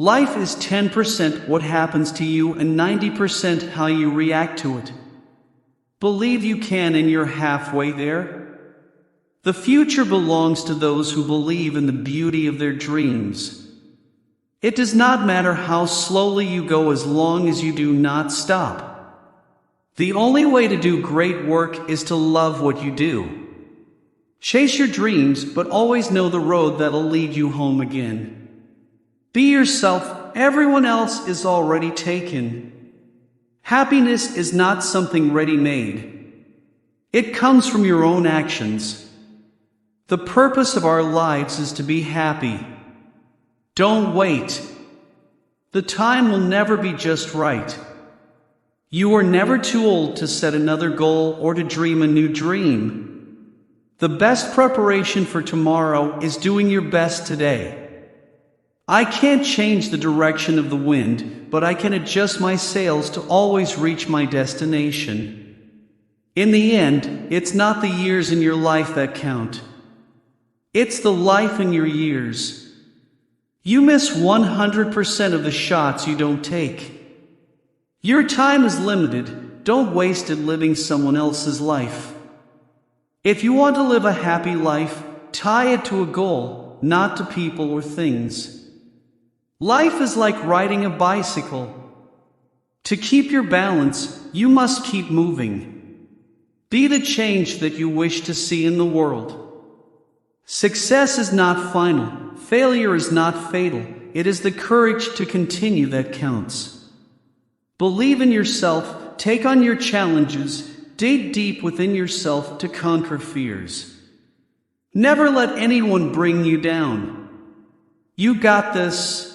Life is 10% what happens to you and 90% how you react to it. Believe you can and you're halfway there. The future belongs to those who believe in the beauty of their dreams. It does not matter how slowly you go as long as you do not stop. The only way to do great work is to love what you do. Chase your dreams, but always know the road that'll lead you home again. Be yourself, everyone else is already taken. Happiness is not something ready-made. It comes from your own actions. The purpose of our lives is to be happy. Don't wait. The time will never be just right. You are never too old to set another goal or to dream a new dream. The best preparation for tomorrow is doing your best today. I can't change the direction of the wind, but I can adjust my sails to always reach my destination. In the end, it's not the years in your life that count. It's the life in your years. You miss 100% of the shots you don't take. Your time is limited. Don't waste it living someone else's life. If you want to live a happy life, tie it to a goal, not to people or things. Life is like riding a bicycle. To keep your balance, you must keep moving. Be the change that you wish to see in the world. Success is not final. Failure is not fatal. It is the courage to continue that counts. Believe in yourself, take on your challenges, dig deep within yourself to conquer fears. Never let anyone bring you down. You got this.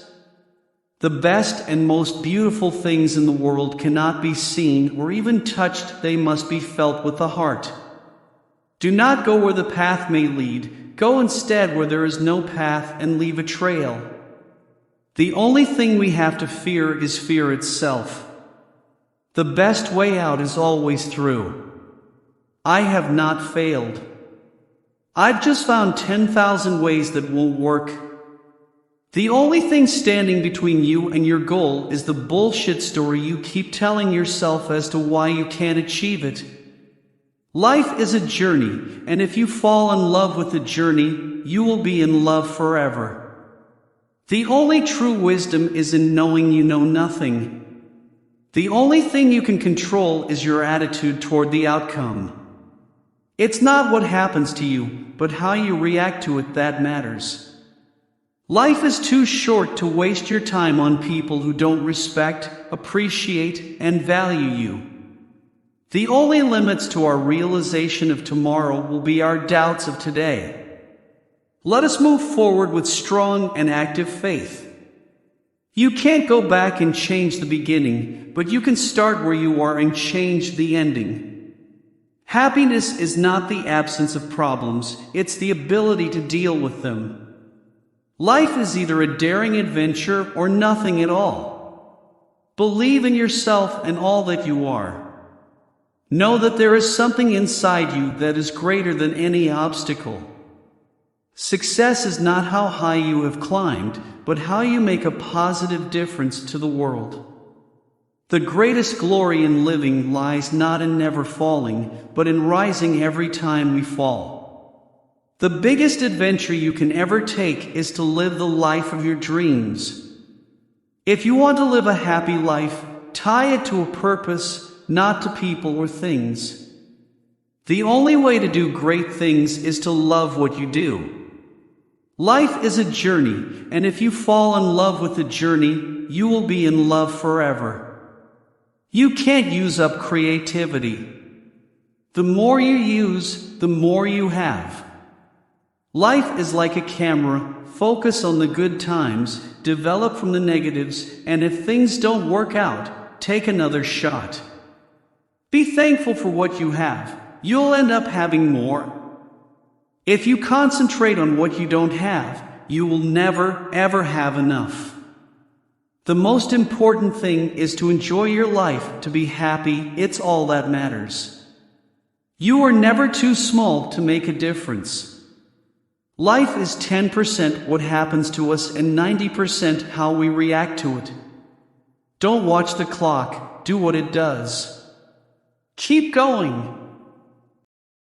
The best and most beautiful things in the world cannot be seen or even touched, they must be felt with the heart. Do not go where the path may lead, go instead where there is no path and leave a trail. The only thing we have to fear is fear itself. The best way out is always through. I have not failed. I've just found 10,000 ways that won't work. The only thing standing between you and your goal is the bullshit story you keep telling yourself as to why you can't achieve it. Life is a journey, and if you fall in love with the journey, you will be in love forever. The only true wisdom is in knowing you know nothing. The only thing you can control is your attitude toward the outcome. It's not what happens to you, but how you react to it that matters. Life is too short to waste your time on people who don't respect, appreciate, and value you. The only limits to our realization of tomorrow will be our doubts of today. Let us move forward with strong and active faith. You can't go back and change the beginning, but you can start where you are and change the ending. Happiness is not the absence of problems, it's the ability to deal with them. Life is either a daring adventure or nothing at all. Believe in yourself and all that you are. Know that there is something inside you that is greater than any obstacle. Success is not how high you have climbed, but how you make a positive difference to the world. The greatest glory in living lies not in never falling, but in rising every time we fall. The biggest adventure you can ever take is to live the life of your dreams. If you want to live a happy life, tie it to a purpose, not to people or things. The only way to do great things is to love what you do. Life is a journey, and if you fall in love with the journey, you will be in love forever. You can't use up creativity. The more you use, the more you have. Life is like a camera. Focus on the good times, develop from the negatives, and if things don't work out, take another shot. Be thankful for what you have. You'll end up having more. If you concentrate on what you don't have, you will never, ever have enough. The most important thing is to enjoy your life, to be happy. It's all that matters. You are never too small to make a difference. Life is 10% what happens to us and 90% how we react to it. Don't watch the clock, do what it does. Keep going.